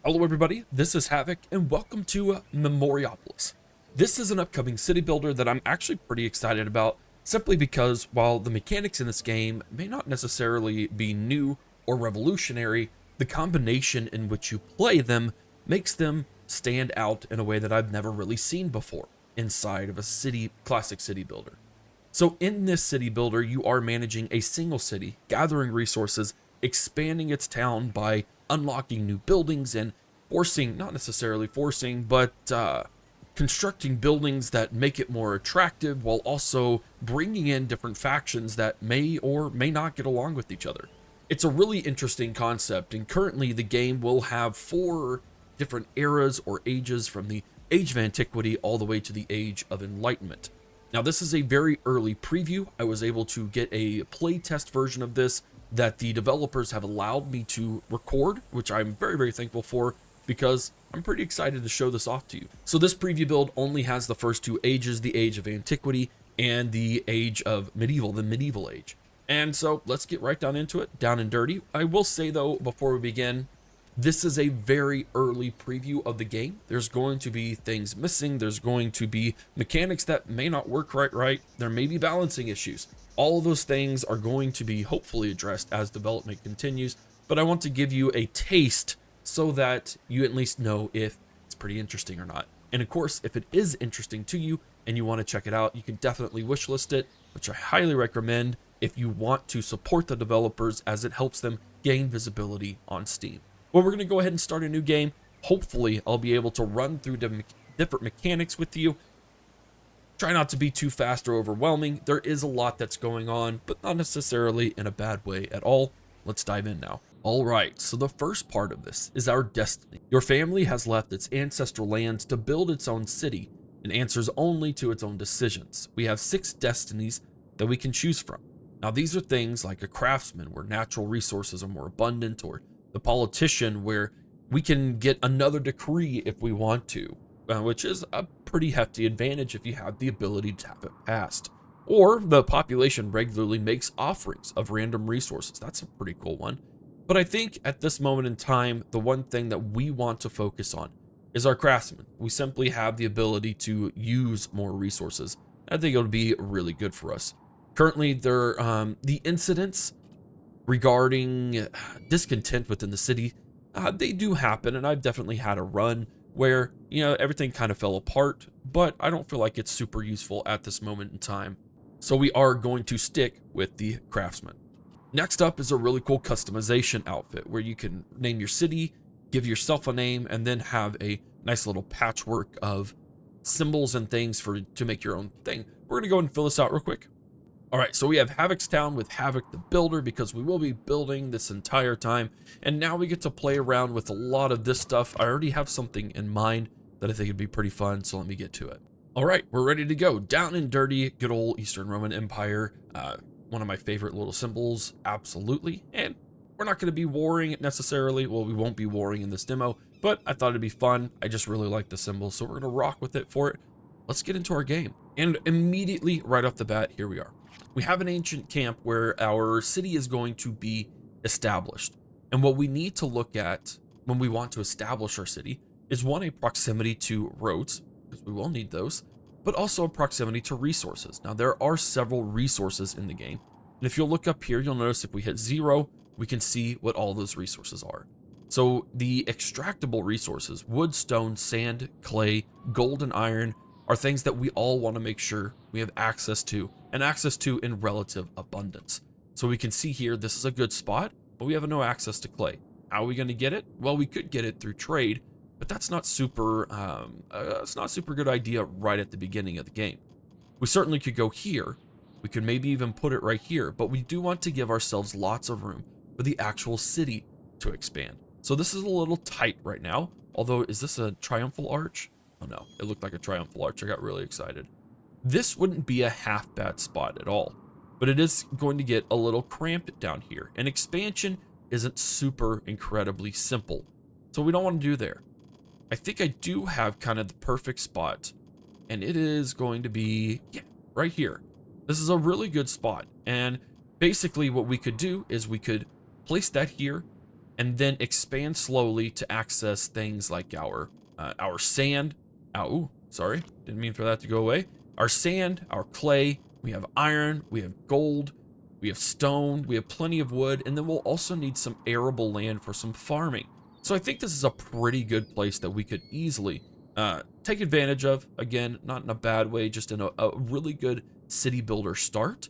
Hello everybody, this is Havoc and welcome to Memoriapolis. This is an upcoming city builder that I'm actually pretty excited about, simply because while the mechanics in this game may not necessarily be new or revolutionary, the combination in which you play them makes them stand out in a way that I've never really seen before inside of a classic city builder. So in this city builder, you are managing a single city, gathering resources, expanding its town by unlocking new buildings and not necessarily forcing, but constructing buildings that make it more attractive while also bringing in different factions that may or may not get along with each other. It's a really interesting concept, and currently the game will have 4 different eras or ages, from the Age of Antiquity all the way to the Age of Enlightenment. Now, this is a very early preview. I was able to get a playtest version of this that the developers have allowed me to record, which I'm very, very thankful for, because I'm pretty excited to show this off to you. So this preview build only has the first 2 ages, the Age of Antiquity and the Age of Medieval, the Medieval Age. And so let's get right down into it, down and dirty. I will say though, before we begin, this is a very early preview of the game. There's going to be things missing. There's going to be mechanics that may not work right. There may be balancing issues. All of those things are going to be hopefully addressed as development continues, but I want to give you a taste so that you at least know if it's pretty interesting or not. And of course, if it is interesting to you and you want to check it out, you can definitely wishlist it, which I highly recommend if you want to support the developers, as it helps them gain visibility on Steam. Well, we're going to go ahead and start a new game. Hopefully, I'll be able to run through different mechanics with you. Try not to be too fast or overwhelming. There is a lot that's going on, but not necessarily in a bad way at all. Let's dive in now. All right, so the first part of this is our destiny. Your family has left its ancestral lands to build its own city and answers only to its own decisions. We have 6 destinies that we can choose from. Now, these are things like a craftsman, where natural resources are more abundant, or the politician, where we can get another decree if we want to, which is a pretty hefty advantage if you have the ability to have it passed. Or the population regularly makes offerings of random resources. That's a pretty cool one. But I think at this moment in time, the one thing that we want to focus on is our craftsman. We simply have the ability to use more resources. I think it'll be really good for us. Currently, the incidents regarding discontent within the city, they do happen, and I've definitely had a run where, everything kind of fell apart, but I don't feel like it's super useful at this moment in time. So we are going to stick with the craftsman. Next up is a really cool customization outfit where you can name your city, give yourself a name, and then have a nice little patchwork of symbols and things to make your own thing. We're gonna go ahead and fill this out real quick. All right, so we have Havoc's Town with Havoc the Builder, because we will be building this entire time. And now we get to play around with a lot of this stuff. I already have something in mind that I think would be pretty fun, so let me get to it. All right, we're ready to go. Down and dirty, good old Eastern Roman Empire. One of my favorite little symbols, absolutely. And we're not going to be warring necessarily. Well, we won't be warring in this demo, but I thought it'd be fun. I just really like the symbol, so we're going to rock with it for it. Let's get into our game. And immediately, right off the bat, here we are. We have an ancient camp where our city is going to be established. And what we need to look at when we want to establish our city is, one, a proximity to roads, because we will need those, but also a proximity to resources. Now, there are several resources in the game. And if you'll look up here, you'll notice if we hit 0, we can see what all those resources are. So the extractable resources, wood, stone, sand, clay, gold, and iron, are things that we all want to make sure we have access to, and access to in relative abundance. So we can see here, this is a good spot, but we have no access to clay. How are we going to get it? Well, we could get it through trade, but that's not super, it's not a super good idea right at the beginning of the game. We certainly could go here. We could maybe even put it right here, but we do want to give ourselves lots of room for the actual city to expand. So this is a little tight right now, although, is this a triumphal arch? Oh no, it looked like a triumphal arch. I got really excited. This wouldn't be a half bad spot at all, but it is going to get a little cramped down here. And expansion isn't super incredibly simple, so we don't want to do there. I think I do have kind of the perfect spot, and it is going to be, yeah, right here. This is a really good spot, and basically what we could do is we could place that here, and then expand slowly to access things like our sand. Oh, sorry, didn't mean for that to go away. Our sand, our clay, we have iron, we have gold, we have stone, we have plenty of wood, and then we'll also need some arable land for some farming. So I think this is a pretty good place that we could easily take advantage of. Again, not in a bad way, just in a really good city builder start.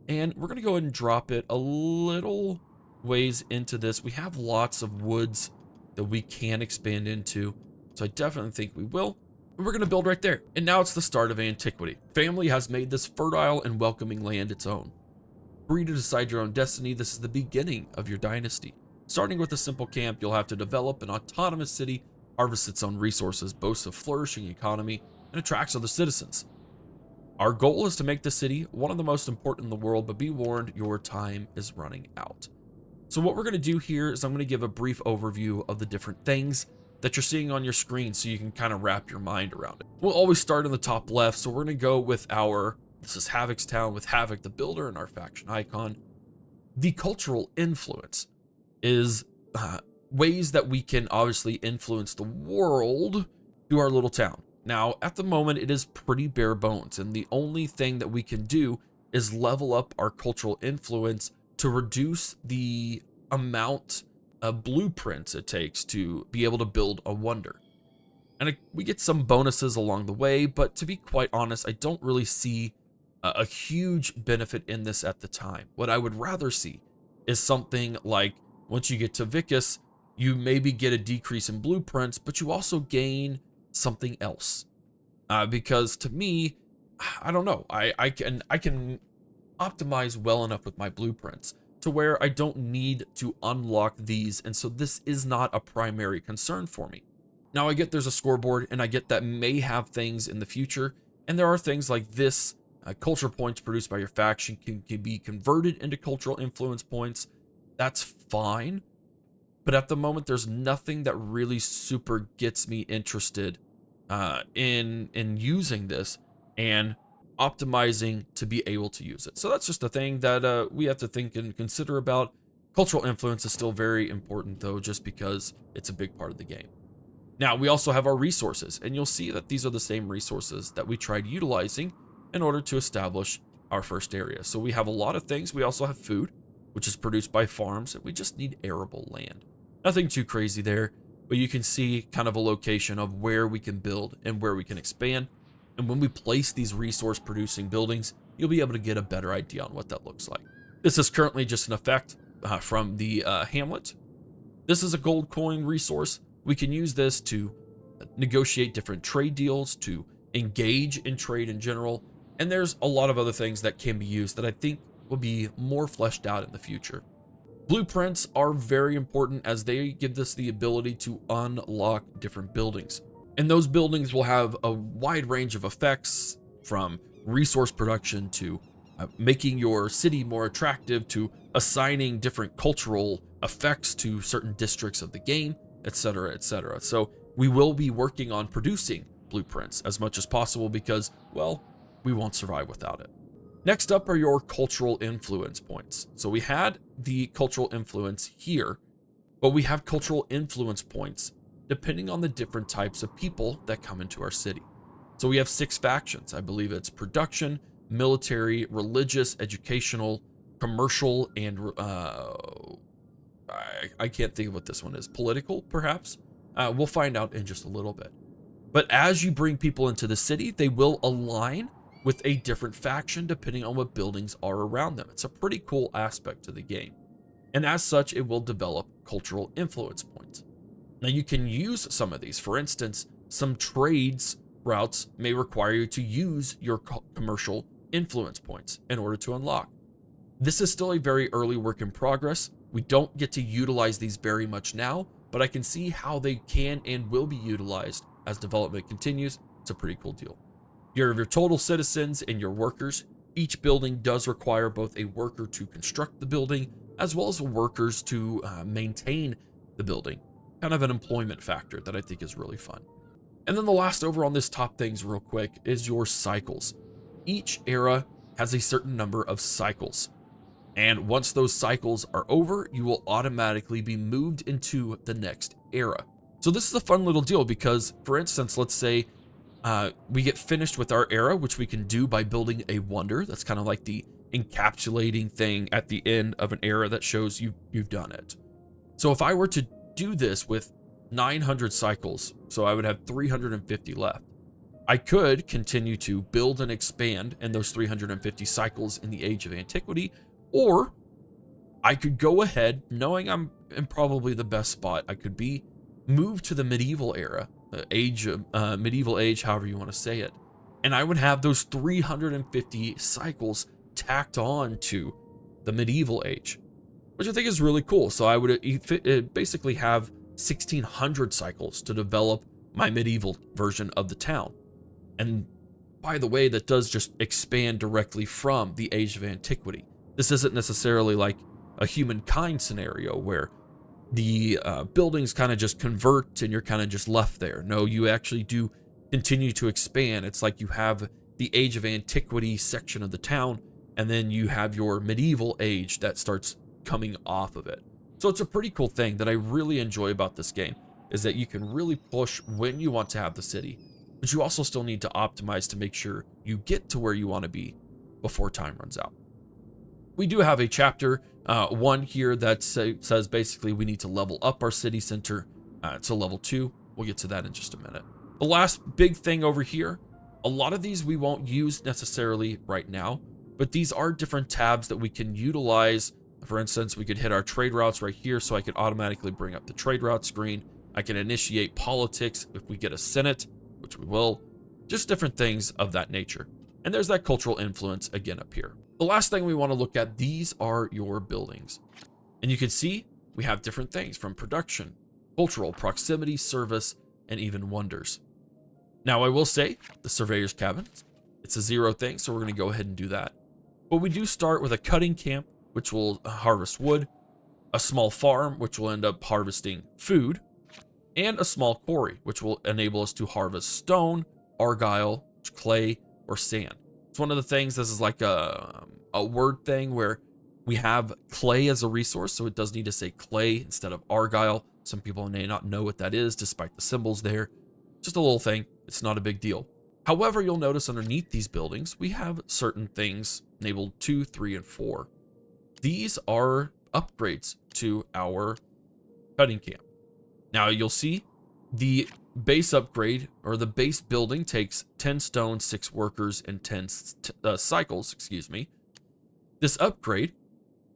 And we're gonna go ahead and drop it a little ways into this. We have lots of woods that we can expand into, so I definitely think we will. We're gonna build right there. And now it's the start of antiquity. Family has made this fertile and welcoming land its own. Free to decide your own destiny, this is the beginning of your dynasty. Starting with a simple camp, you'll have to develop an autonomous city, harvest its own resources, boasts a flourishing economy, and attracts other citizens. Our goal is to make the city one of the most important in the world, but be warned, your time is running out. So what we're going to do here is I'm going to give a brief overview of the different things that you're seeing on your screen so you can kind of wrap your mind around it. We'll always start in the top left, so we're going to go with this is Havoc's town with Havoc the builder and our faction icon. The cultural influence is ways that we can obviously influence the world through our little town. Now, at the moment, it is pretty bare bones, and the only thing that we can do is level up our cultural influence to reduce the amount of blueprints it takes to be able to build a wonder. And we get some bonuses along the way, but to be quite honest, I don't really see a huge benefit in this at the time. What I would rather see is something like, once you get to Vicus, you maybe get a decrease in blueprints, but you also gain something else. Because to me, I don't know, I can optimize well enough with my blueprints to where I don't need to unlock these, and so this is not a primary concern for me. Now, I get there's a scoreboard, and I get that may have things in the future, and there are things like this. Culture points produced by your faction can be converted into cultural influence points. That's fine, but at the moment, there's nothing that really super gets me interested in using this and optimizing to be able to use it. So that's just a thing that we have to think and consider about. Cultural influence is still very important, though, just because it's a big part of the game. Now, we also have our resources, and you'll see that these are the same resources that we tried utilizing in order to establish our first area. So we have a lot of things. We also have food, which is produced by farms, and we just need arable land. Nothing too crazy there, but you can see kind of a location of where we can build and where we can expand. And when we place these resource producing buildings, you'll be able to get a better idea on what that looks like. This is currently just an effect from the hamlet. This is a gold coin resource. We can use this to negotiate different trade deals, to engage in trade in general. And there's a lot of other things that can be used that I think will be more fleshed out in the future. Blueprints are very important as they give us the ability to unlock different buildings. And those buildings will have a wide range of effects, from resource production to making your city more attractive, to assigning different cultural effects to certain districts of the game, etc., etc. So we will be working on producing blueprints as much as possible because, well, we won't survive without it. Next up are your cultural influence points. So we had the cultural influence here, but we have cultural influence points depending on the different types of people that come into our city. So we have 6 factions. I believe it's production, military, religious, educational, commercial, and I can't think of what this one is. Political, perhaps? We'll find out in just a little bit. But as you bring people into the city, they will align with a different faction depending on what buildings are around them. It's a pretty cool aspect to the game. And as such, it will develop cultural influence points. Now you can use some of these. For instance, some trades routes may require you to use your commercial influence points in order to unlock. This is still a very early work in progress. We don't get to utilize these very much now, but I can see how they can and will be utilized as development continues. It's a pretty cool deal. You have your total citizens and your workers. Each building does require both a worker to construct the building as well as workers to maintain the building. Kind of an employment factor that I think is really fun. And then the last over on this top things real quick is your cycles. Each era has a certain number of cycles. And once those cycles are over, you will automatically be moved into the next era. So this is a fun little deal because, for instance, let's say we get finished with our era, which we can do by building a wonder. That's kind of like the encapsulating thing at the end of an era that shows you've done it. So if I were to do this with 900 cycles, so I would have 350 left. I could continue to build and expand in those 350 cycles in the Age of Antiquity, or I could go ahead, knowing I'm in probably the best spot I could be, move to the medieval era, medieval age, however you want to say it. And I would have those 350 cycles tacked on to the medieval age, which I think is really cool. So I would basically have 1600 cycles to develop my medieval version of the town. And by the way, that does just expand directly from the Age of Antiquity. This isn't necessarily like a humankind scenario where the buildings kind of just convert and you're kind of just left there. No, you actually do continue to expand. It's like you have the Age of Antiquity section of the town, and then you have your medieval age that starts coming off of it. So it's a pretty cool thing that I really enjoy about this game, is that you can really push when you want to have the city, but you also still need to optimize to make sure you get to where you want to be before time runs out. We do have a chapter 1 here that says basically we need to level up our city center to level 2. We'll get to that in just a minute. The last big thing over here, a lot of these we won't use necessarily right now, but these are different tabs that we can utilize. For instance, we could hit our trade routes right here, so I could automatically bring up the trade route screen. I can initiate politics if we get a Senate, which we will, just different things of that nature. And there's that cultural influence again up here. The last thing we want to look at, these are your buildings. And you can see we have different things from production, cultural, proximity, service, and even wonders. Now I will say the surveyor's cabin, it's a 0 thing, so we're going to go ahead and do that. But we do start with a cutting camp, which will harvest wood, a small farm, which will end up harvesting food, and a small quarry, which will enable us to harvest stone, argile, clay, or sand. It's one of the things, this is like a word thing where we have clay as a resource, so it does need to say clay instead of argile. Some people may not know what that is, despite the symbols there. Just a little thing, it's not a big deal. However, you'll notice underneath these buildings, we have certain things enabled 2, 3, and 4. These are upgrades to our cutting camp. Now you'll see the base upgrade, or the base building, takes 10 stone, 6 workers, and 10 cycles, excuse me. This upgrade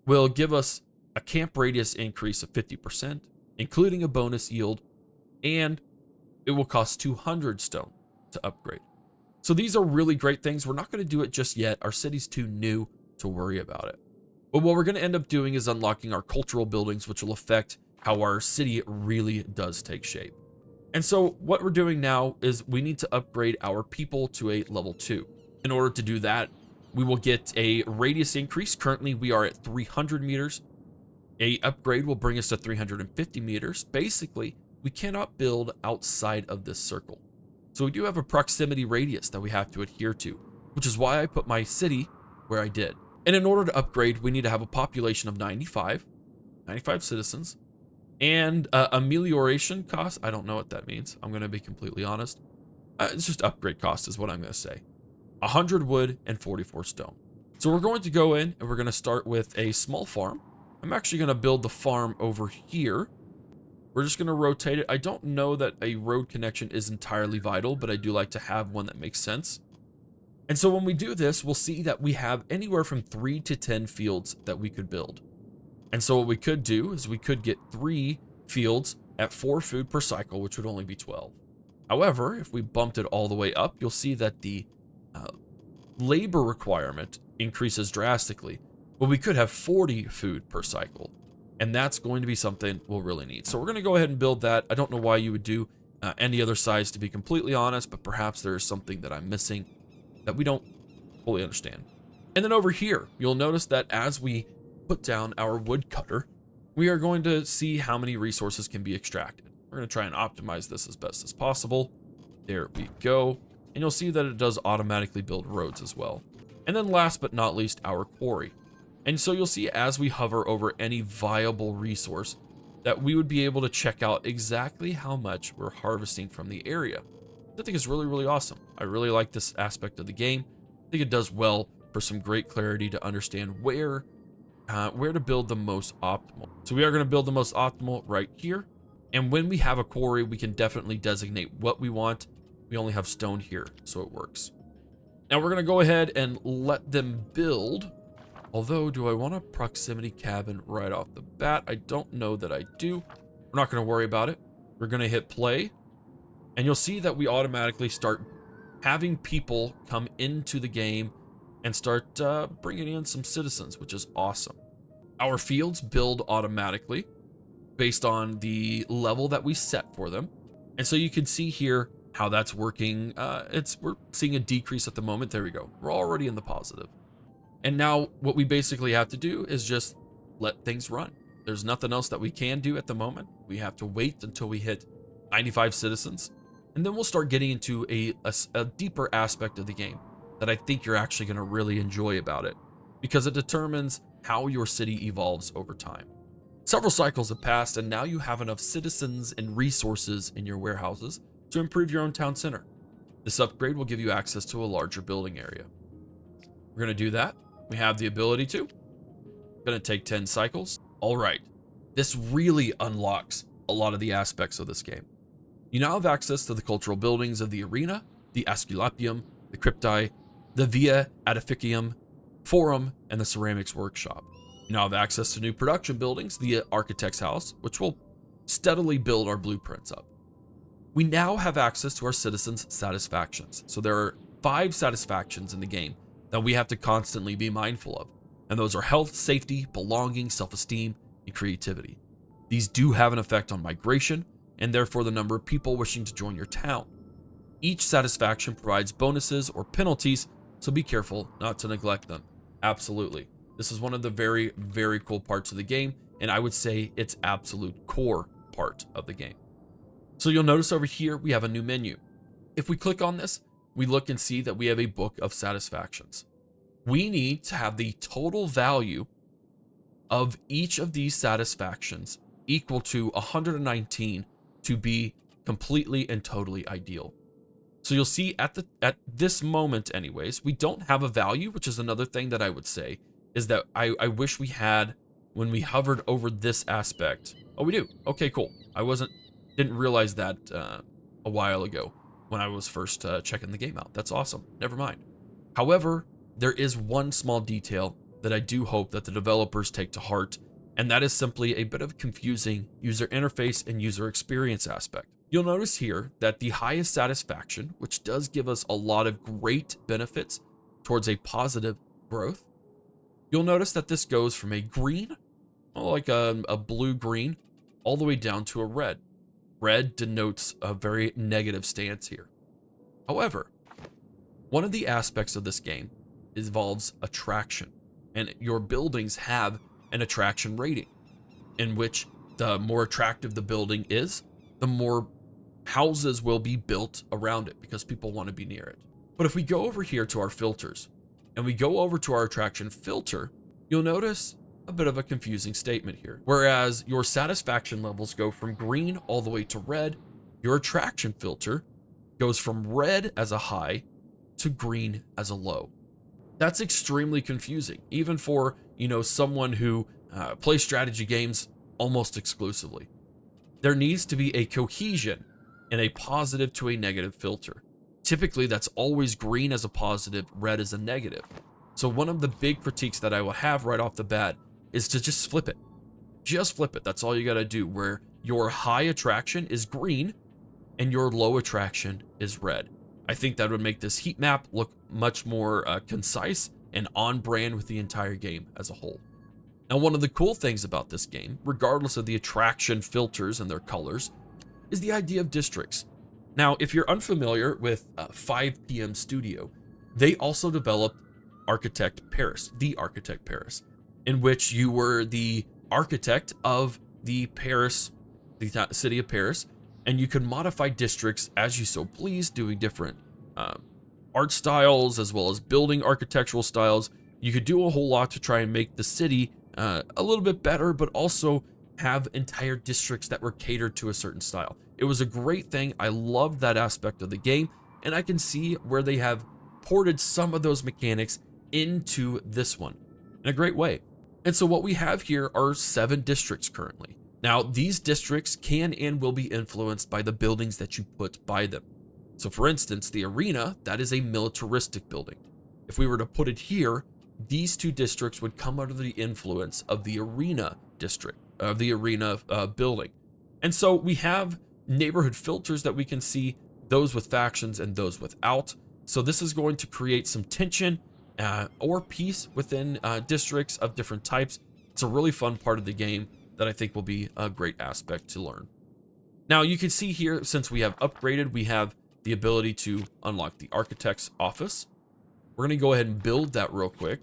will give us a camp radius increase of 50%, including a bonus yield, and it will cost 200 stone to upgrade. So these are really great things. We're not going to do it just yet. Our city's too new to worry about it. But what we're going to end up doing is unlocking our cultural buildings, which will affect how our city really does take shape. And so what we're doing now is we need to upgrade our people to a level 2. In order to do that, we will get a radius increase. Currently, we are at 300 meters. A upgrade will bring us to 350 meters. Basically, we cannot build outside of this circle. So we do have a proximity radius that we have to adhere to, which is why I put my city where I did. And in order to upgrade, we need to have a population of 95 citizens, and amelioration cost. I don't know what that means. I'm going to be completely honest. It's just upgrade cost is what I'm going to say. 100 wood and 44 stone. So we're going to go in and we're going to start with a small farm. I'm actually going to build the farm over here. We're just going to rotate it. I don't know that a road connection is entirely vital, but I do like to have one that makes sense. And so when we do this, we'll see that we have anywhere from 3 to 10 fields that we could build. And so what we could do is we could get 3 fields at 4 food per cycle, which would only be 12. However, if we bumped it all the way up, you'll see that the labor requirement increases drastically. But we could have 40 food per cycle. And that's going to be something we'll really need. So we're going to go ahead and build that. I don't know why you would do any other size, to be completely honest, but perhaps there's something that I'm missing that we don't fully understand. And then over here, you'll notice that as we put down our woodcutter, we are going to see how many resources can be extracted. We're going to try and optimize this as best as possible. There we go. And you'll see that it does automatically build roads as well. And then last but not least, our quarry. And so you'll see as we hover over any viable resource that we would be able to check out exactly how much we're harvesting from the area. I think it's really, really awesome. I really like this aspect of the game. I think it does well for some great clarity to understand where to build the most optimal. So we are going to build the most optimal right here. And when we have a quarry, we can definitely designate what we want. We only have stone here, so it works. Now we're going to go ahead and let them build. Although, do I want a proximity cabin right off the bat? I don't know that I do. We're not going to worry about it. We're going to hit play. And you'll see that we automatically start having people come into the game and start bringing in some citizens, which is awesome. Our fields build automatically based on the level that we set for them. And so you can see here how that's working. We're seeing a decrease at the moment. There we go. We're already in the positive. And now what we basically have to do is just let things run. There's nothing else that we can do at the moment. We have to wait until we hit 95 citizens. And then we'll start getting into a deeper aspect of the game that I think you're actually going to really enjoy about it, because it determines how your city evolves over time. Several cycles have passed, and now you have enough citizens and resources in your warehouses to improve your own town center. This upgrade will give you access to a larger building area. We're going to do that. We have the ability to. Going to take 10 cycles. All right. This really unlocks a lot of the aspects of this game. You now have access to the cultural buildings of the arena, the Asclepium, the Crypti, the Via Adificium, Forum, and the Ceramics Workshop. You now have access to new production buildings, the Architect's House, which will steadily build our blueprints up. We now have access to our citizens' satisfactions. So there are 5 satisfactions in the game that we have to constantly be mindful of. And those are health, safety, belonging, self-esteem, and creativity. These do have an effect on migration, and therefore the number of people wishing to join your town. Each satisfaction provides bonuses or penalties, so be careful not to neglect them. Absolutely. This is one of the very, very cool parts of the game, and I would say it's absolute core part of the game. So you'll notice over here we have a new menu. If we click on this, we look and see that we have a book of satisfactions. We need to have the total value of each of these satisfactions equal to 119 to be completely and totally ideal. So you'll see at this moment anyways, we don't have a value, which is another thing that I would say is that I wish we had when we hovered over this aspect. Oh, we do. Okay, cool. Didn't realize that a while ago when I was first checking the game out. That's awesome. Never mind. However, there is one small detail that I do hope that the developers take to heart, and that is simply a bit of a confusing user interface and user experience aspect. You'll notice here that the highest satisfaction, which does give us a lot of great benefits towards a positive growth, you'll notice that this goes from a green, like a blue-green, all the way down to a red. Red denotes a very negative stance here. However, one of the aspects of this game involves attraction, and your buildings have an attraction rating, in which the more attractive the building is, the more houses will be built around it because people want to be near it. But if we go over here to our filters and we go over to our attraction filter, you'll notice a bit of a confusing statement here. Whereas your satisfaction levels go from green all the way to red, your attraction filter goes from red as a high to green as a low. That's extremely confusing, even for, someone who plays strategy games almost exclusively. There needs to be a cohesion in a positive to a negative filter. Typically, that's always green as a positive, red as a negative. So one of the big critiques that I will have right off the bat is to just flip it. Just flip it. That's all you got to do, where your high attraction is green and your low attraction is red. I think that would make this heat map look much more concise and on brand with the entire game as a whole. Now, one of the cool things about this game, regardless of the attraction filters and their colors, is the idea of districts. Now, if you're unfamiliar with 5 PM Studio, they also developed Architect Paris, the Architect Paris, in which you were the architect of the city of Paris, and you could modify districts as you so please, doing different art styles as well as building architectural styles. You could do a whole lot to try and make the city a little bit better, but also have entire districts that were catered to a certain style. It was a great thing. I loved that aspect of the game, and I can see where they have ported some of those mechanics into this one in a great way. And so what we have here are 7 districts currently. Now, these districts can and will be influenced by the buildings that you put by them. So for instance, the arena, that is a militaristic building. If we were to put it here, these 2 districts would come under the influence of the arena district, of the arena building. And so we have neighborhood filters that we can see, those with factions and those without. So this is going to create some tension or peace within districts of different types. It's a really fun part of the game that I think will be a great aspect to learn. Now you can see here, since we have upgraded, we have the ability to unlock the architect's office. We're going to go ahead and build that real quick,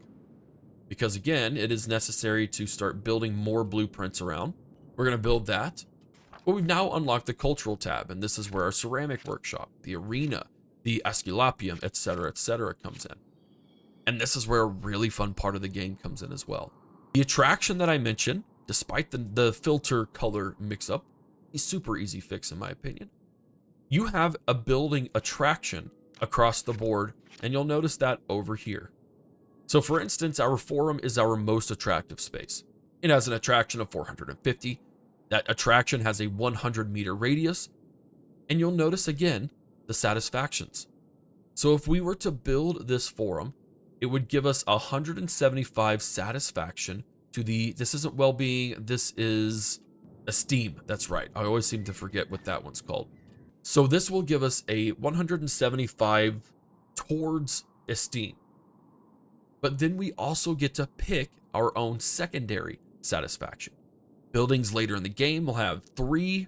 because again, it is necessary to start building more blueprints around. We're going to build that. But we've now unlocked the cultural tab, and this is where our ceramic workshop, the arena, the Aesculapium, etc., comes in. And this is where a really fun part of the game comes in as well. The attraction that I mentioned, despite the filter color mix-up, is super easy fix in my opinion. You have a building attraction across the board, and you'll notice that over here. So for instance, our forum is our most attractive space. It has an attraction of 450. That attraction has a 100-meter radius, and you'll notice again the satisfactions. So if we were to build this forum, it would give us 175 satisfaction to the, this isn't well-being, this is esteem. That's right. I always seem to forget what that one's called. So this will give us a 175 towards esteem. But then we also get to pick our own secondary satisfaction. Buildings later in the game will have 3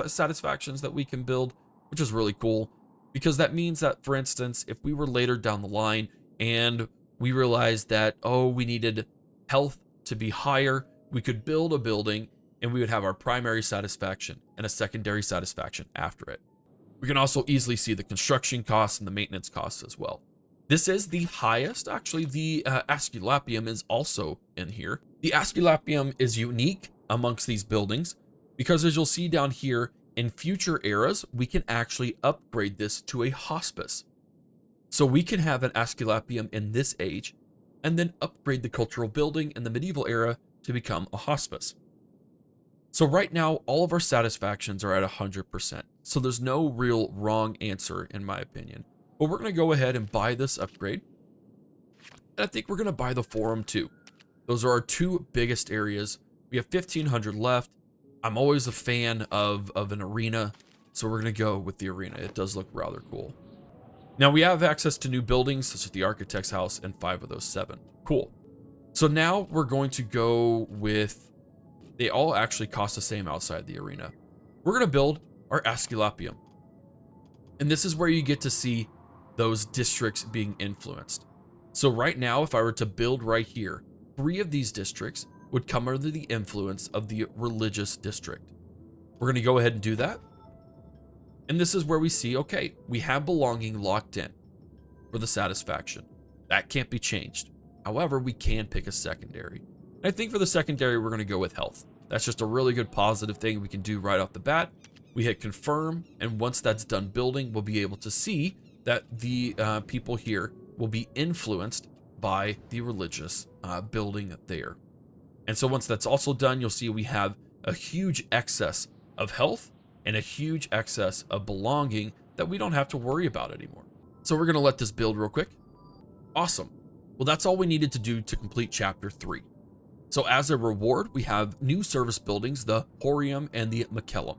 satisfactions that we can build, which is really cool, because that means that, for instance, if we were later down the line and we realized that, oh, we needed health to be higher, we could build a building and we would have our primary satisfaction and a secondary satisfaction after it. We can also easily see the construction costs and the maintenance costs as well. This is the highest. Actually, the Aesculapium is also in here. The Aesculapium is unique amongst these buildings because, as you'll see down here, in future eras, we can actually upgrade this to a hospice. So we can have an Aesculapium in this age and then upgrade the cultural building in the medieval era to become a hospice. So right now, all of our satisfactions are at 100%. So there's no real wrong answer, in my opinion. But we're going to go ahead and buy this upgrade. And I think we're going to buy the forum too. Those are our 2 biggest areas. We have 1,500 left. I'm always a fan of an arena, so we're going to go with the arena. It does look rather cool. Now we have access to new buildings, such as the architect's house and 5 of those 7. Cool. So now we're going to go with, they all actually cost the same outside the arena. We're going to build our Aesculapium. And this is where you get to see those districts being influenced. So right now, if I were to build right here, 3 of these districts would come under the influence of the religious district. We're going to go ahead and do that. And this is where we see, okay, we have belonging locked in for the satisfaction. That can't be changed. However, we can pick a secondary. And I think for the secondary, we're going to go with health. That's just a really good positive thing we can do right off the bat. We hit confirm, and once that's done building, we'll be able to see that the people here will be influenced by the religious building there. And so once that's also done, you'll see we have a huge excess of health and a huge excess of belonging that we don't have to worry about anymore. So we're going to let this build real quick. Awesome. Well, that's all we needed to do to complete chapter 3. So as a reward, we have new service buildings, the Horium and the Macellum.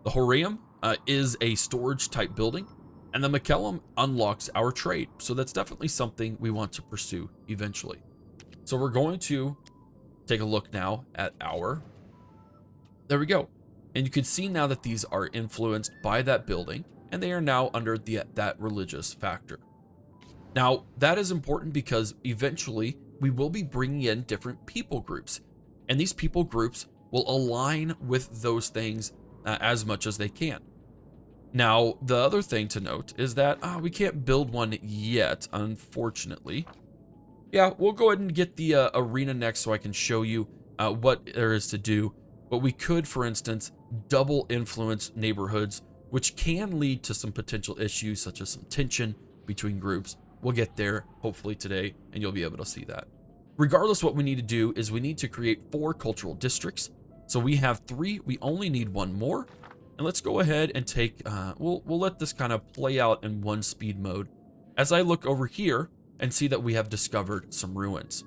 The Horium is a storage type building, and the Macellum unlocks our trade. So that's definitely something we want to pursue eventually. So we're going to take a look now at there we go. And you can see now that these are influenced by that building, and they are now under that religious factor. Now, that is important because eventually we will be bringing in different people groups, and these people groups will align with those things as much as they can. Now, the other thing to note is that we can't build one yet, unfortunately. Yeah, we'll go ahead and get the arena next so I can show you what there is to do. But we could, for instance, double influence neighborhoods, which can lead to some potential issues such as some tension between groups. We'll get there hopefully today, and you'll be able to see that. Regardless, what we need to do is we need to create 4 cultural districts. So we have 3, we only need 1 more. And let's go ahead and take, we'll let this kind of play out in 1 speed mode. As I look over here and see that we have discovered some ruins.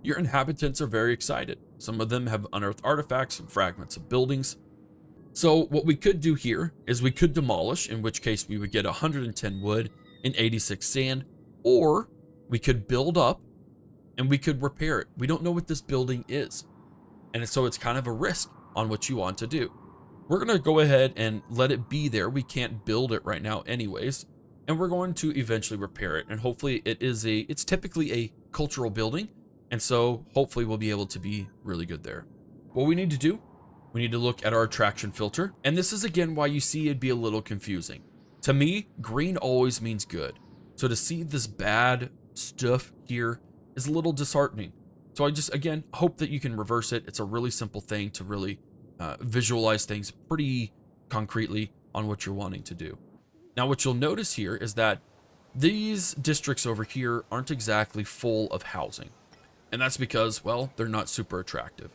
Your inhabitants are very excited. Some of them have unearthed artifacts and fragments of buildings. So what we could do here is we could demolish, in which case we would get 110 wood and 86 sand, or we could build up and we could repair it. We don't know what this building is. And so it's kind of a risk on what you want to do. We're going to go ahead and let it be there. We can't build it right now anyways. And we're going to eventually repair it. And hopefully it's typically a cultural building. And so hopefully we'll be able to be really good there. What we need to do, we need to look at our attraction filter. And this is again why you see it'd be a little confusing. To me, green always means good. So to see this bad stuff here is a little disheartening. So I just, again, hope that you can reverse it. It's a really simple thing to really visualize things pretty concretely on what you're wanting to do. Now, what you'll notice here is that these districts over here aren't exactly full of housing. And that's because, well, they're not super attractive.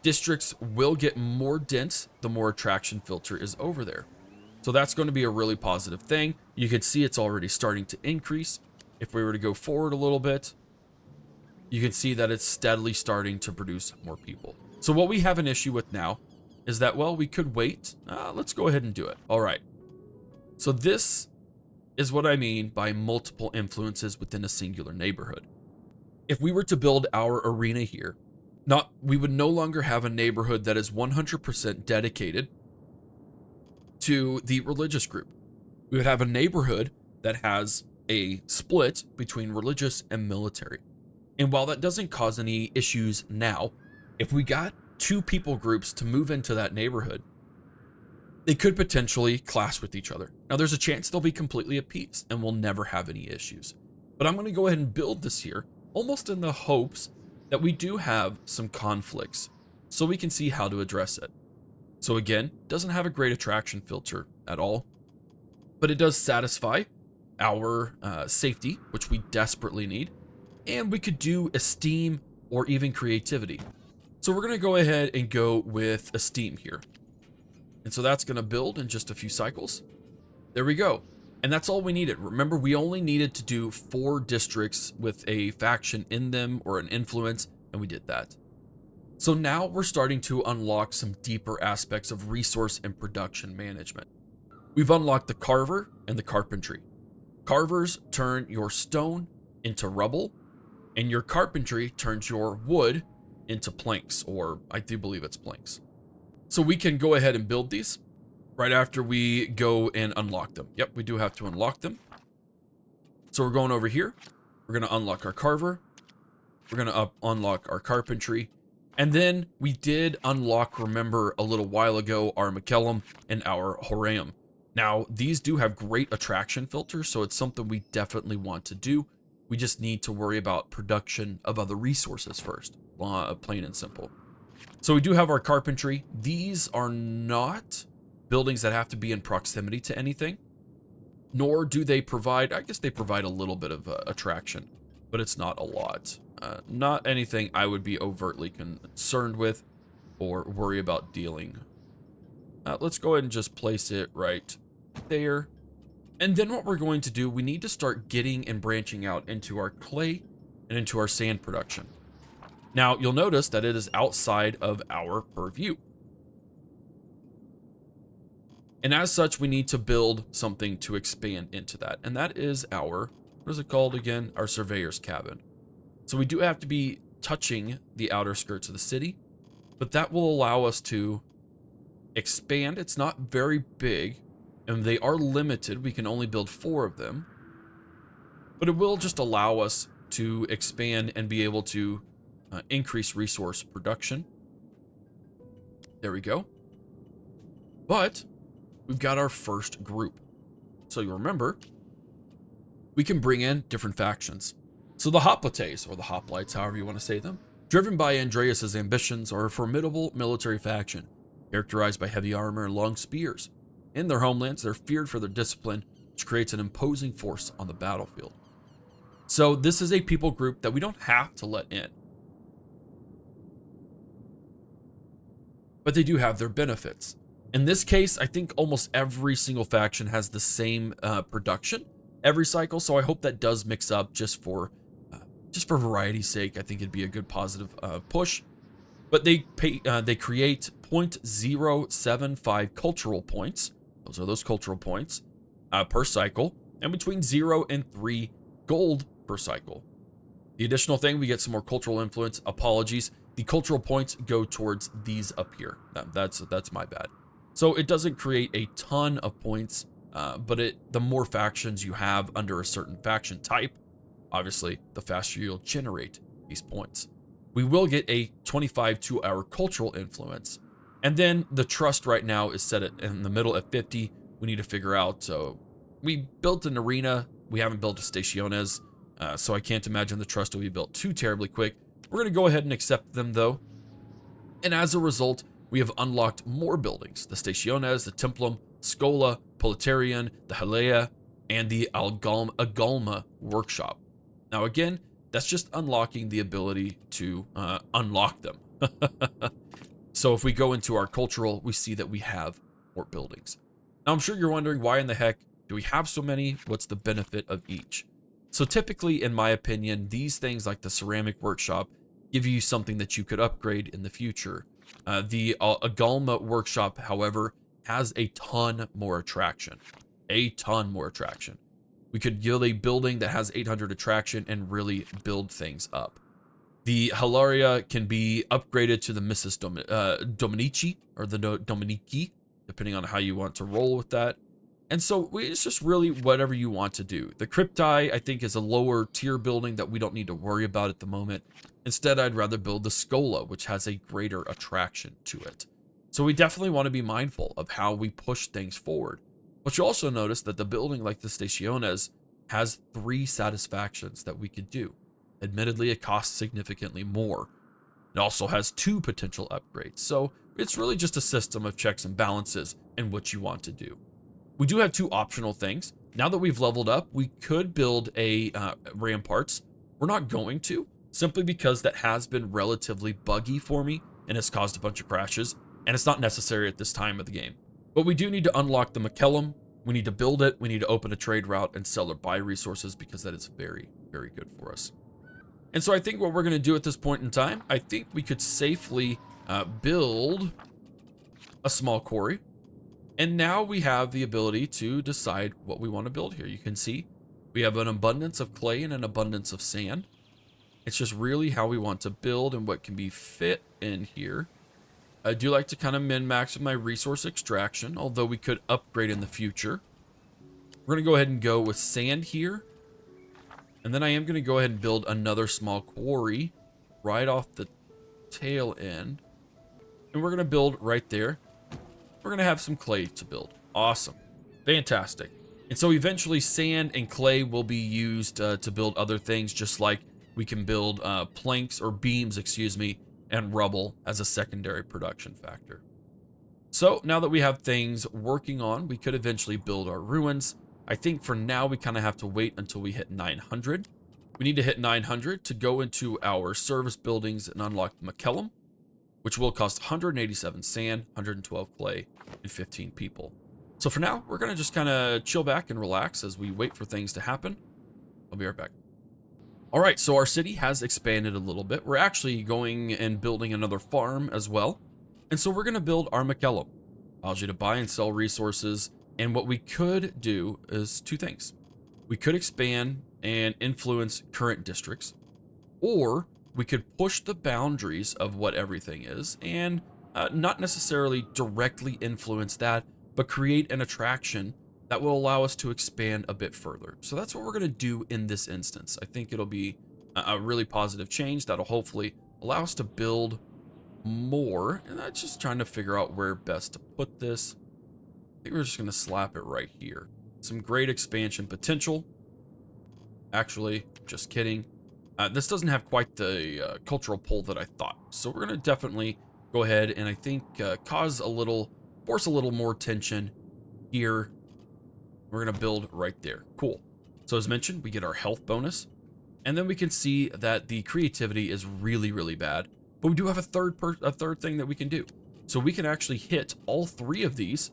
Districts will get more dense the more attraction filter is over there. So that's going to be a really positive thing. You can see it's already starting to increase. If we were to go forward a little bit, you can see that it's steadily starting to produce more people. So what we have an issue with now is that, well, we could wait. Let's go ahead and do it. All right. So this is what I mean by multiple influences within a singular neighborhood. If we were to build our arena here, we would no longer have a neighborhood that is 100% dedicated to the religious group. We would have a neighborhood that has a split between religious and military. And while that doesn't cause any issues now, if we got 2 people groups to move into that neighborhood, they could potentially clash with each other. Now, there's a chance they'll be completely at peace and we'll never have any issues. But I'm going to go ahead and build this here, almost in the hopes that we do have some conflicts, so we can see how to address it. So again, doesn't have a great attraction filter at all, but it does satisfy our safety, which we desperately need. And we could do esteem or even creativity. So we're going to go ahead and go with esteem here. And so that's going to build in just a few cycles. There we go. And that's all we needed. Remember, we only needed to do 4 districts with a faction in them or an influence, and we did that. So now we're starting to unlock some deeper aspects of resource and production management. We've unlocked the carver and the carpentry. Carvers turn your stone into rubble, and your carpentry turns your wood into planks, or I do believe it's planks. So we can go ahead and build these right after we go and unlock them. Yep, we do have to unlock them. So we're going over here. We're going to unlock our carver. We're going to unlock our carpentry. And then we did unlock, remember a little while ago, our McKellum and our Horam. Now, these do have great attraction filters, so it's something we definitely want to do. We just need to worry about production of other resources first, plain and simple. So we do have our carpentry. These are not buildings that have to be in proximity to anything, nor do they provide, I guess they provide a little bit of attraction, but it's not a lot. Not anything I would be overtly concerned with or worry about dealing. Let's go ahead and just place it right there. And then what we're going to do, we need to start getting and branching out into our clay and into our sand production. Now, you'll notice that it is outside of our purview. And as such, we need to build something to expand into that. And that is our, what is it called again? Our surveyor's cabin. So we do have to be touching the outer skirts of the city, but that will allow us to expand. It's not very big, and they are limited. We can only build 4 of them, but it will just allow us to expand and be able to increase resource production. There we go. But we've got our first group. So you remember, we can bring in different factions. So the Hoplites, or the Hoplites, however you want to say them, driven by Andreas's ambitions, are a formidable military faction, characterized by heavy armor and long spears. In their homelands, they're feared for their discipline, which creates an imposing force on the battlefield. So this is a people group that we don't have to let in, but they do have their benefits. In this case, I think almost every single faction has the same production every cycle, so I hope that does mix up just for variety's sake. I think it'd be a good positive push. But they create 0.075 cultural points. Those are those cultural points per cycle, and between 0 and 3 gold per cycle. The additional thing, we get some more cultural influence. Apologies. The cultural points go towards these up here. That's my bad. So it doesn't create a ton of points, but the more factions you have under a certain faction type, obviously, the faster you'll generate these points. We will get a 25 to our cultural influence. And then the trust right now is set in the middle at 50. We need to figure out, so we built an arena. We haven't built a staciones, so I can't imagine the trust will be built too terribly quick. We're going to go ahead and accept them though. And as a result, we have unlocked more buildings: the Staciones, the Templum, Scola, Proletarian, the Halea, and the Agalma workshop. Now again, that's just unlocking the ability to unlock them. So if we go into our cultural, we see that we have more buildings. Now I'm sure you're wondering, why in the heck do we have so many? What's the benefit of each? So typically, in my opinion, these things like the ceramic workshop give you something that you could upgrade in the future. The Agalma workshop, however, has a ton more attraction. A ton more attraction. We could build a building that has 800 attraction and really build things up. The Hilaria can be upgraded to the Mrs. Dominici, or the Dominici, depending on how you want to roll with that. And so it's just really whatever you want to do. The Crypti, I think, is a lower tier building that we don't need to worry about at the moment. Instead, I'd rather build the Scola, which has a greater attraction to it. So we definitely want to be mindful of how we push things forward. But you also notice that the building like the Staciones has 3 satisfactions that we could do. Admittedly, it costs significantly more. It also has 2 potential upgrades. So it's really just a system of checks and balances and what you want to do. We do have 2 optional things. Now that we've leveled up, we could build a ramparts. We're not going to, simply because that has been relatively buggy for me and has caused a bunch of crashes, and it's not necessary at this time of the game. But we do need to unlock the McKellum. We need to build it. We need to open a trade route and sell or buy resources, because that is very, very good for us. And so I think what we're going to do at this point in time, I think we could safely build a small quarry. And now we have the ability to decide what we want to build here. You can see we have an abundance of clay and an abundance of sand. It's just really how we want to build and what can be fit in here. I do like to kind of min-max my resource extraction, although we could upgrade in the future. We're going to go ahead and go with sand here. And then I am going to go ahead and build another small quarry right off the tail end. And we're going to build right there. We're going to have some clay to build. Awesome. Fantastic. And so eventually sand and clay will be used to build other things, just like we can build planks or beams, excuse me, and rubble as a secondary production factor. So now that we have things working on, we could eventually build our ruins. I think for now we kind of have to wait until we hit 900. We need to hit 900 to go into our service buildings and unlock the McKellum, which will cost 187 sand, 112 clay, and 15 people. So for now, we're going to just kind of chill back and relax as we wait for things to happen. I'll be right back. All right, so our city has expanded a little bit. We're actually going and building another farm as well. And so we're going to build our McKellum. Allows you to buy and sell resources. And what we could do is 2 things. We could expand and influence current districts, or we could push the boundaries of what everything is and not necessarily directly influence that, but create an attraction that will allow us to expand a bit further. So that's what we're going to do in this instance. I think it'll be a really positive change that'll hopefully allow us to build more. And I'm just trying to figure out where best to put this. I think we're just going to slap it right here. Some great expansion potential. Actually, just kidding. This doesn't have quite the cultural pull that I thought. So we're going to definitely go ahead and I think force a little more tension here. We're going to build right there. Cool. So as mentioned, we get our health bonus. And then we can see that the creativity is really, really bad. But we do have a third thing that we can do. So we can actually hit all 3 of these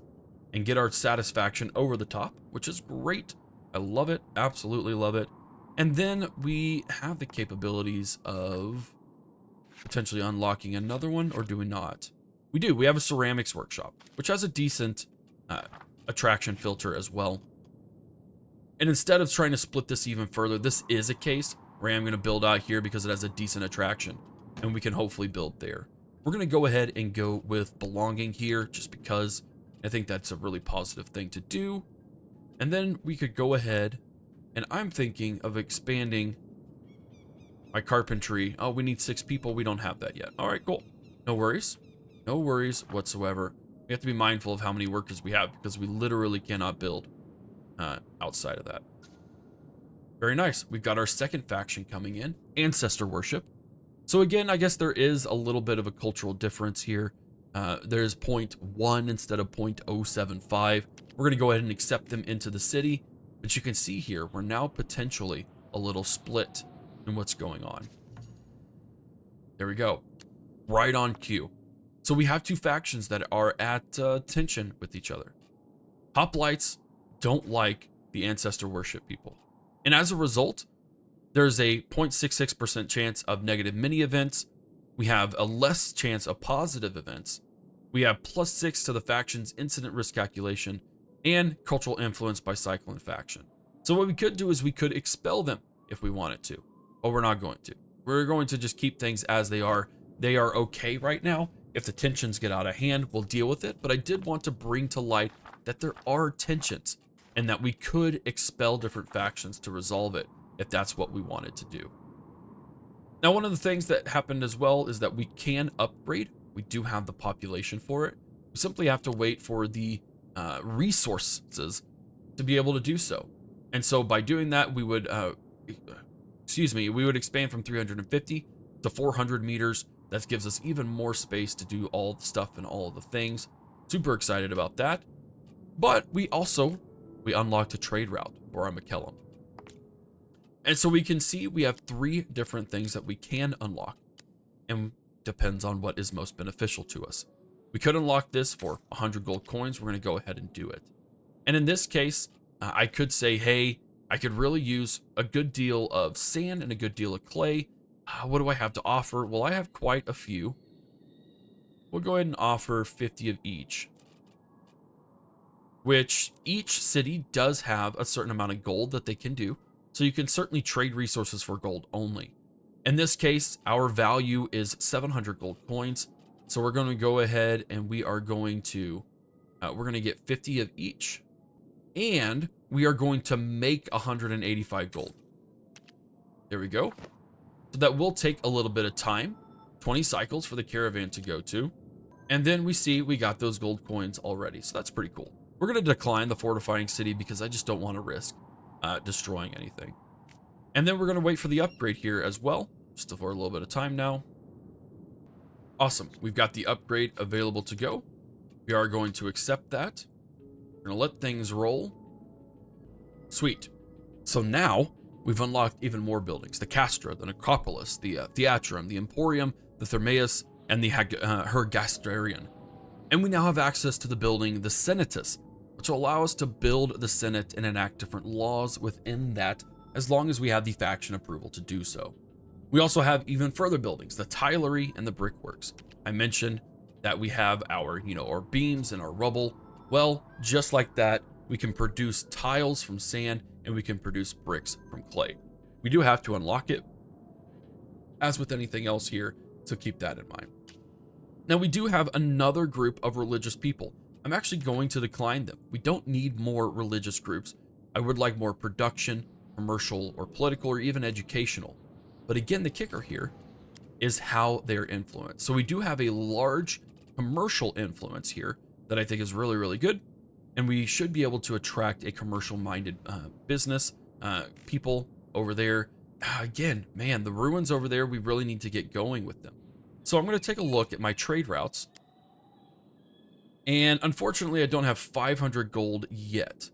and get our satisfaction over the top, which is great. I love it. Absolutely love it. And then we have the capabilities of potentially unlocking another one, or do we not? We do. We have a ceramics workshop, which has a decent attraction filter as well. And instead of trying to split this even further, this is a case where I'm going to build out here because it has a decent attraction, and we can hopefully build there. We're going to go ahead and go with belonging here just because I think that's a really positive thing to do. And then we could go ahead, and I'm thinking of expanding my carpentry. Oh, we need 6 people. We don't have that yet. All right, cool. No worries. No worries whatsoever. We have to be mindful of how many workers we have because we literally cannot build outside of that. Very nice. We've got our second faction coming in, ancestor worship. So again, I guess there is a little bit of a cultural difference here. There's 0.1 instead of 0.075. We're going to go ahead and accept them into the city. But you can see here, we're now potentially a little split in what's going on. There we go. Right on cue. So we have 2 factions that are at tension with each other. Hoplites don't like the ancestor worship people. And as a result, there's a 0.66% chance of negative mini events. We have a less chance of positive events. We have +6 to the faction's incident risk calculation and cultural influence by cycle and faction. So what we could do is we could expel them if we wanted to, but we're not going to. We're going to just keep things as they are. They are okay right now. If the tensions get out of hand, we'll deal with it. But I did want to bring to light that there are tensions and that we could expel different factions to resolve it if that's what we wanted to do. Now, one of the things that happened as well is that we can upgrade. We do have the population for it. We simply have to wait for the resources to be able to do so. And so by doing that, we would, we would expand from 350 to 400 meters. That gives us even more space to do all the stuff and all of the things. Super excited about that. But we unlocked a trade route for our McKellum. And so we can see we have 3 different things that we can unlock, and depends on what is most beneficial to us. We could unlock this for 100 gold coins. We're going to go ahead and do it. And in this case, I could say, hey, I could really use a good deal of sand and a good deal of clay. What do I have to offer? Well, I have quite a few. We'll go ahead and offer 50 of each, which each city does have a certain amount of gold that they can do. So you can certainly trade resources for gold only. In this case, our value is 700 gold coins. So we're going to go ahead and we are going to, get 50 of each. And we are going to make 185 gold. There we go. So that will take a little bit of time, 20 cycles for the caravan to go to. And then we see we got those gold coins already. So that's pretty cool. We're going to decline the fortifying city because I just don't want to risk destroying anything. And then we're going to wait for the upgrade here as well, just for a little bit of time now. Awesome. We've got the upgrade available to go. We are going to accept that. We're going to let things roll. Sweet. So now we've unlocked even more buildings. The Castra, the Necropolis, the Theatrum, the Emporium, the Thermaeus, and the Hergastrian. And we now have access to the building, the Senatus, which will allow us to build the Senate and enact different laws within that, as long as we have the faction approval to do so. We also have even further buildings, the Tilery and the Brickworks. I mentioned that we have our beams and our rubble. Well, just like that, we can produce tiles from sand and we can produce bricks from clay. We do have to unlock it, as with anything else here, so keep that in mind. Now, we do have another group of religious people. I'm actually going to decline them. We don't need more religious groups. I would like more production, commercial, or political, or even educational. But again, the kicker here is how they're influenced. So we do have a large commercial influence here that I think is really, really good. And we should be able to attract a commercial-minded business people over there again, man, the ruins over there, we really need to get going with them. So I'm going to take a look at my trade routes. And unfortunately, I don't have 500 gold yet.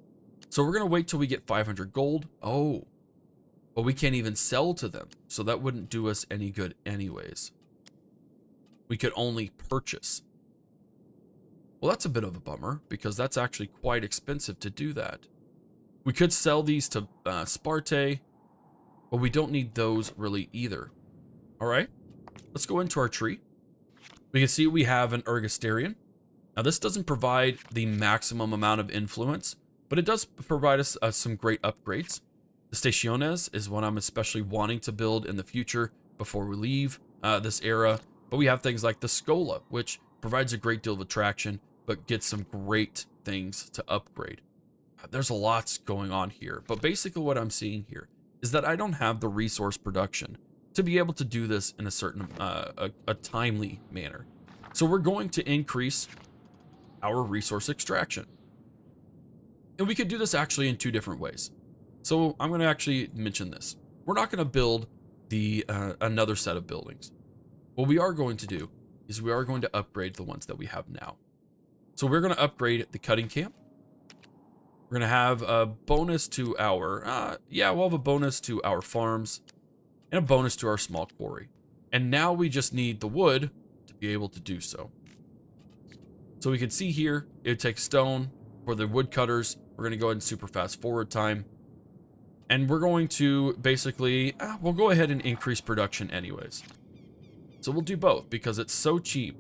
So we're going to wait till we get 500 gold. Oh, but we can't even sell to them. So that wouldn't do us any good anyways. We could only purchase. Well, that's a bit of a bummer because that's actually quite expensive to do that. We could sell these to Sparte, but we don't need those really either. All right, let's go into our tree. We can see we have an Ergasterian. Now, this doesn't provide the maximum amount of influence, but it does provide us some great upgrades. The Staciones is one I'm especially wanting to build in the future before we leave this era. But we have things like the Scola, which provides a great deal of attraction, but gets some great things to upgrade. There's a lot going on here, but basically what I'm seeing here is that I don't have the resource production to be able to do this in a certain, a timely manner. So we're going to increase our resource extraction. And we could do this actually in two different ways. So I'm going to actually mention this. We're not going to build the another set of buildings. What we are going to do is we are going to upgrade the ones that we have now. So we're going to upgrade the cutting camp. We're going to have a bonus to our, we'll have a bonus to our farms and a bonus to our small quarry. And now we just need the wood to be able to do so. So we can see here, it takes stone for the woodcutters. We're going to go ahead and super fast forward time. And we're going to basically, we'll go ahead and increase production anyways. So we'll do both because it's so cheap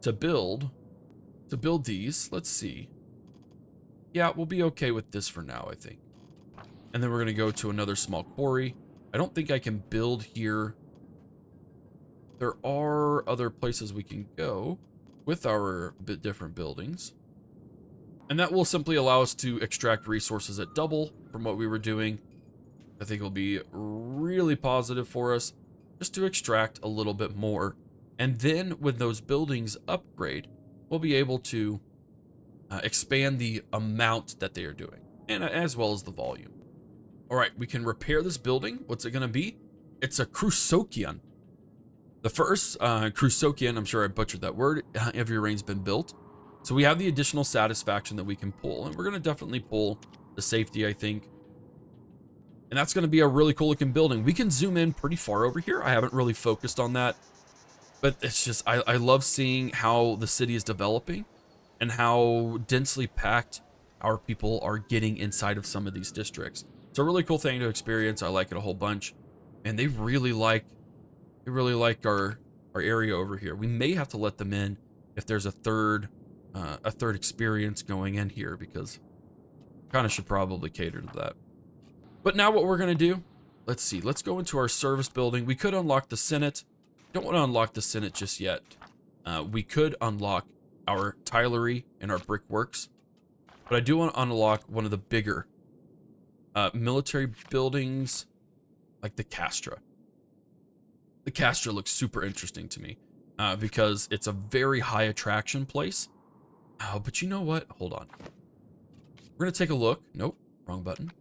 to build these. Let's see. Yeah, we'll be okay with this for now, I think. And then we're going to go to another small quarry. I don't think I can build here. There are other places we can go with our bit different buildings. And that will simply allow us to extract resources at double from what we were doing. I think it'll be really positive for us just to extract a little bit more. And then when those buildings upgrade, we'll be able to expand the amount that they are doing, and as well as the volume. All right, we can repair this building. What's it going to be? It's a Crusokian. The first Crusokian, I'm sure I butchered that word, every reign's been built. So we have the additional satisfaction that we can pull, and we're going to definitely pull the safety, I think. And that's going to be a really cool looking building. We can zoom in pretty far over here. I haven't really focused on that, but it's just, I love seeing how the city is developing and how densely packed our people are getting inside of some of these districts. It's a really cool thing to experience. I like it a whole bunch. And they really like our area over here. We may have to let them in if there's a third experience going in here, because kind of should probably cater to that. But now what we're going to do, let's see. Let's go into our service building. We could unlock the Senate. Don't want to unlock the Senate just yet. We could unlock our tilery and our brickworks, but I do want to unlock one of the bigger military buildings, like the Castra. The Castra looks super interesting to me because it's a very high attraction place. Oh, but you know what? Hold on. We're going to take a look. Nope, wrong button.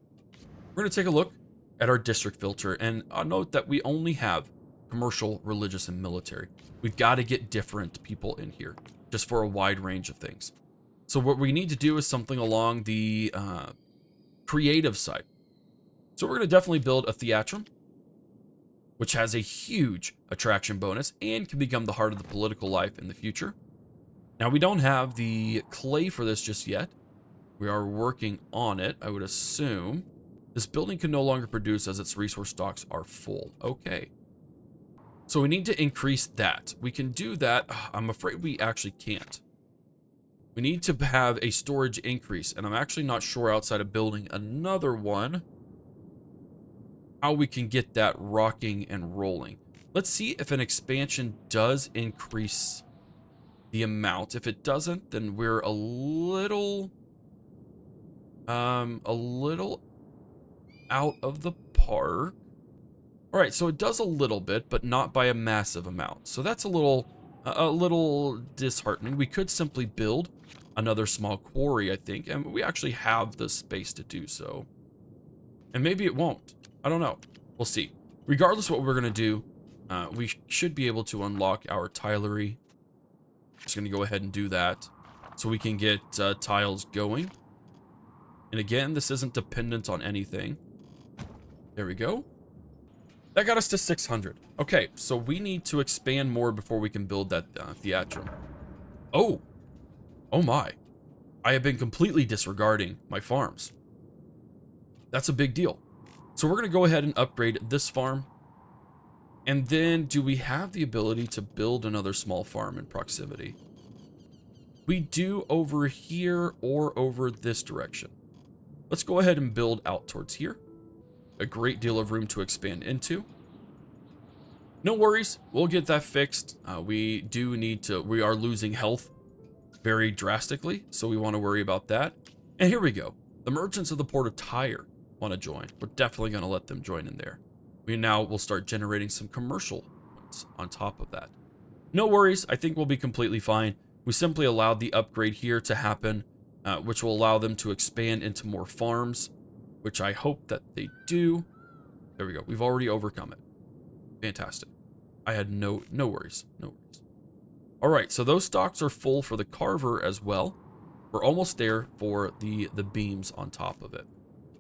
We're going to take a look at our district filter, and I'll note that we only have commercial, religious, and military. We've got to get different people in here just for a wide range of things. So what we need to do is something along the creative side. So we're going to definitely build a theatrum, which has a huge attraction bonus and can become the heart of the political life in the future. Now, we don't have the clay for this just yet. We are working on it, I would assume. This building can no longer produce as its resource stocks are full. Okay. So we need to increase that. We can do that. I'm afraid we actually can't. We need to have a storage increase, and I'm actually not sure outside of building another one how we can get that rocking and rolling. Let's see if an expansion does increase the amount. If it doesn't, then we're a little out of the park. All right, so it does a little bit, but not by a massive amount. So that's a little disheartening. We could simply build another small quarry, I think, and we actually have the space to do so. And maybe it won't. I don't know. We'll see. Regardless of what we're going to do, we should be able to unlock our tilery. Just going to go ahead and do that so we can get tiles going. And again, this isn't dependent on anything. There we go. That got us to 600. Okay, so we need to expand more before we can build that theatrum. Oh. Oh my. I have been completely disregarding my farms. That's a big deal. So we're going to go ahead and upgrade this farm. And then do we have the ability to build another small farm in proximity? We do over here or over this direction. Let's go ahead and build out towards here. A great deal of room to expand into. No worries, we'll get that fixed. We are losing health very drastically, so we want to worry about that. And here we go. The merchants of the Port of Tyre want to join. We're definitely going to let them join in there. We now will start generating some commercial points on top of that. No worries, I think we'll be completely fine. We simply allowed the upgrade here to happen, which will allow them to expand into more farms, which I hope that they do. There we go. We've already overcome it. Fantastic. I had no worries. No worries. All right, so those stocks are full for the carver as well. We're almost there for the beams on top of it.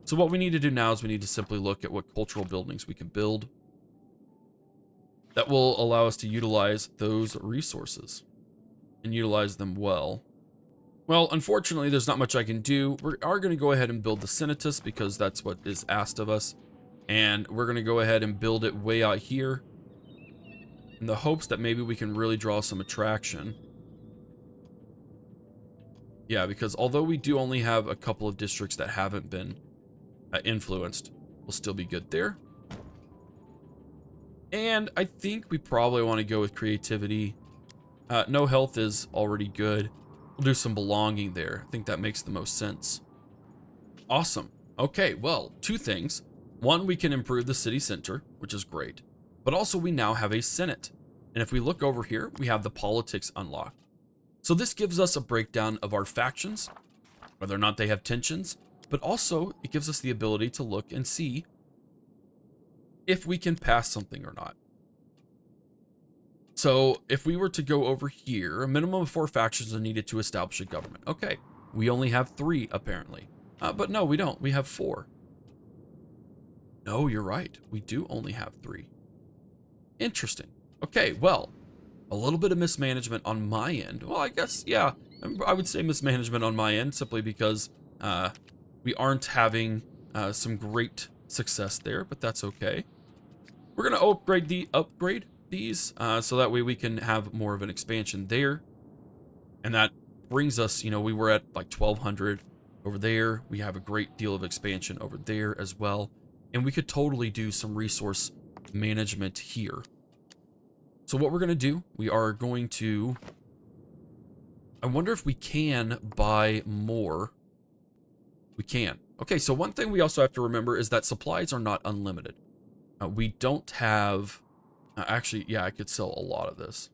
So what we need to do now is we need to simply look at what cultural buildings we can build that will allow us to utilize those resources and utilize them well. Well, unfortunately, there's not much I can do. We are going to go ahead and build the Senatus because that's what is asked of us. And we're going to go ahead and build it way out here in the hopes that maybe we can really draw some attraction. Yeah, because although we do only have a couple of districts that haven't been influenced, we'll still be good there. And I think we probably want to go with creativity. No health is already good. We'll do some belonging there. I think that makes the most sense. Awesome. Okay, well, two things. One, we can improve the city center, which is great. But also we now have a Senate. And if we look over here, we have the politics unlocked. So this gives us a breakdown of our factions, whether or not they have tensions, but also it gives us the ability to look and see if we can pass something or not. So if we were to go over here, a minimum of 4 factions are needed to establish a government. Okay, we only have 3 apparently. But no, we don't. We have 4. No, you're right. We do only have 3. Interesting. Okay, well, a little bit of mismanagement on my end. Well, I guess, yeah, I would say mismanagement on my end simply because we aren't having some great success there, but that's okay. We're going to upgrade these so that way we can have more of an expansion there. And that brings us, you know, we were at like 1,200 over there. We have a great deal of expansion over there as well. And we could totally do some resource management here. So what we're going to do, we are going to, I wonder if we can buy more. We can. Okay, so one thing we also have to remember is that supplies are not unlimited. We don't have, actually, yeah, I could sell a lot of this.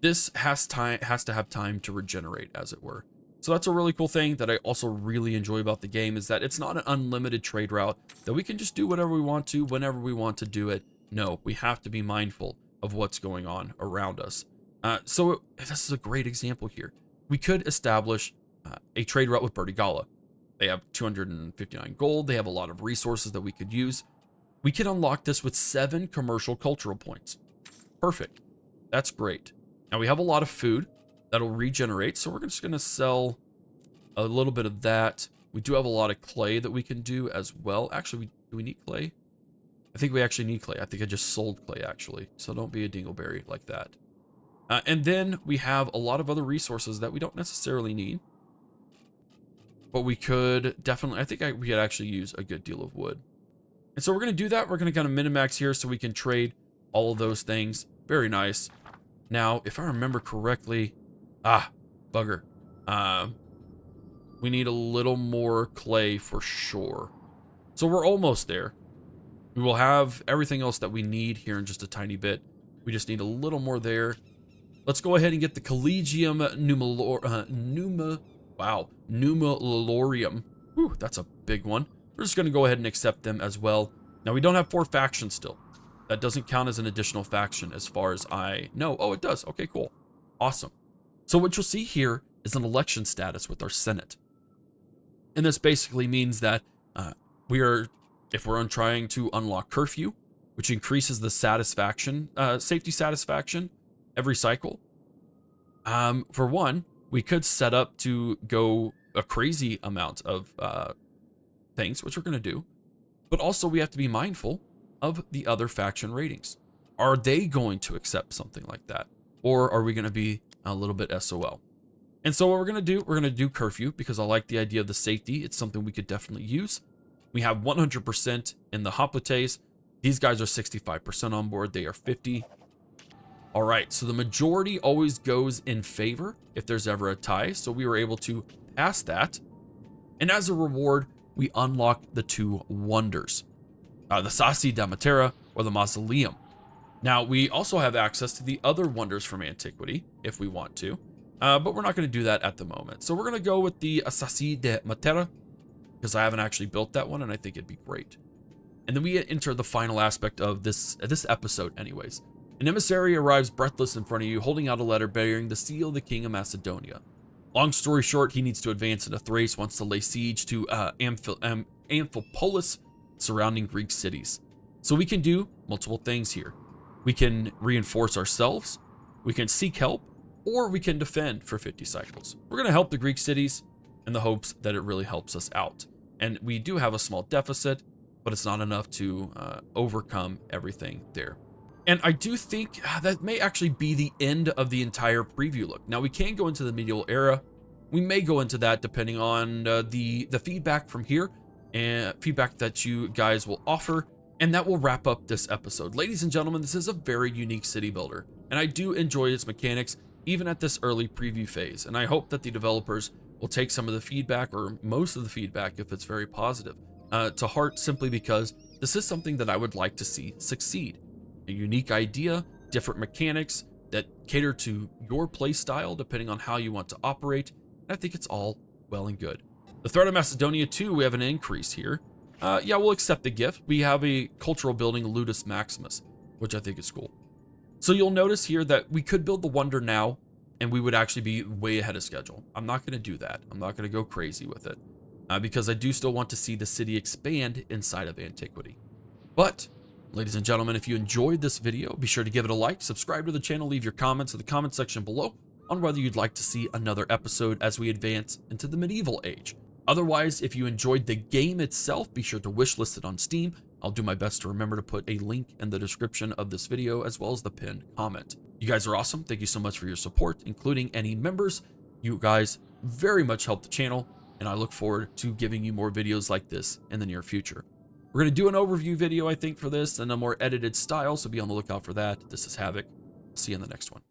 This has to have time to regenerate, as it were. So that's a really cool thing that I also really enjoy about the game, is that it's not an unlimited trade route that we can just do whatever we want to, whenever we want to do it. No, we have to be mindful of what's going on around us. So this is a great example here. We could establish a trade route with Burdigala. They have 259 gold. They have a lot of resources that we could use. We can unlock this with 7 commercial cultural points. Perfect. That's great. Now we have a lot of food that'll regenerate, so we're just going to sell a little bit of that. We do have a lot of clay that we can do as well. Actually, do we need clay? I think we actually need clay. I think I just sold clay, actually. So don't be a dingleberry like that. And then we have a lot of other resources that we don't necessarily need. But we could definitely, I think we could actually use a good deal of wood. And so we're going to do that. We're going to kind of minimax here so we can trade all of those things. Very nice. Now, if I remember correctly, bugger. We need a little more clay for sure. So we're almost there. We will have everything else that we need here in just a tiny bit. We just need a little more there. Let's go ahead and get the Collegium Numalorium. Whew, that's a big one. We're just going to go ahead and accept them as well. Now, we don't have 4 factions still. That doesn't count as an additional faction as far as I know. Oh, it does. Okay, cool. Awesome. So what you'll see here is an election status with our Senate. And this basically means that if we're trying to unlock curfew, which increases the safety satisfaction every cycle. For one, we could set up to go a crazy amount of things, which we're going to do. But also we have to be mindful of the other faction ratings. Are they going to accept something like that? Or are we going to be a little bit SOL? And so what we're going to do curfew because I like the idea of the safety. It's something we could definitely use. We have 100% in the Hoplites. These guys are 65% on board. They are 50. All right, so the majority always goes in favor if there's ever a tie. So we were able to pass that. And as a reward, we unlock the 2 wonders, the Sassi da Matera or the Mausoleum. Now, we also have access to the other wonders from antiquity if we want to, but we're not going to do that at the moment. So we're going to go with the Sassi da Matera because I haven't actually built that one and I think it'd be great. And then we enter the final aspect of this episode anyways. An emissary arrives breathless in front of you, holding out a letter bearing the seal of the King of Macedonia. Long story short, he needs to advance into Thrace, wants to lay siege to Amphipolis, surrounding Greek cities. So we can do multiple things here. We can reinforce ourselves, we can seek help, or we can defend for 50 cycles. We're going to help the Greek cities in the hopes that it really helps us out. And we do have a small deficit, but it's not enough to overcome everything there. And I do think that may actually be the end of the entire preview look. Now, we can go into the medieval era. We may go into that depending on the feedback from here and feedback that you guys will offer. And that will wrap up this episode. Ladies and gentlemen, this is a very unique city builder. And I do enjoy its mechanics, even at this early preview phase. And I hope that the developers will take some of the feedback, or most of the feedback if it's very positive, to heart, simply because this is something that I would like to see succeed. A unique idea, different mechanics that cater to your play style depending on how you want to operate. And I think it's all well and good. The threat of Macedonia too, we have an increase here. Yeah, we'll accept the gift. We have a cultural building, Ludus Maximus, which I think is cool. So you'll notice here that we could build the wonder now and we would actually be way ahead of schedule. I'm not going to do that. I'm not going to go crazy with it because I do still want to see the city expand inside of antiquity. But ladies and gentlemen, if you enjoyed this video, be sure to give it a like, subscribe to the channel, leave your comments in the comment section below on whether you'd like to see another episode as we advance into the medieval age. Otherwise, if you enjoyed the game itself, be sure to wishlist it on Steam. I'll do my best to remember to put a link in the description of this video as well as the pinned comment. You guys are awesome. Thank you so much for your support, including any members. You guys very much help the channel, and I look forward to giving you more videos like this in the near future. We're going to do an overview video, I think, for this in a more edited style, so be on the lookout for that. This is Havoc. See you in the next one.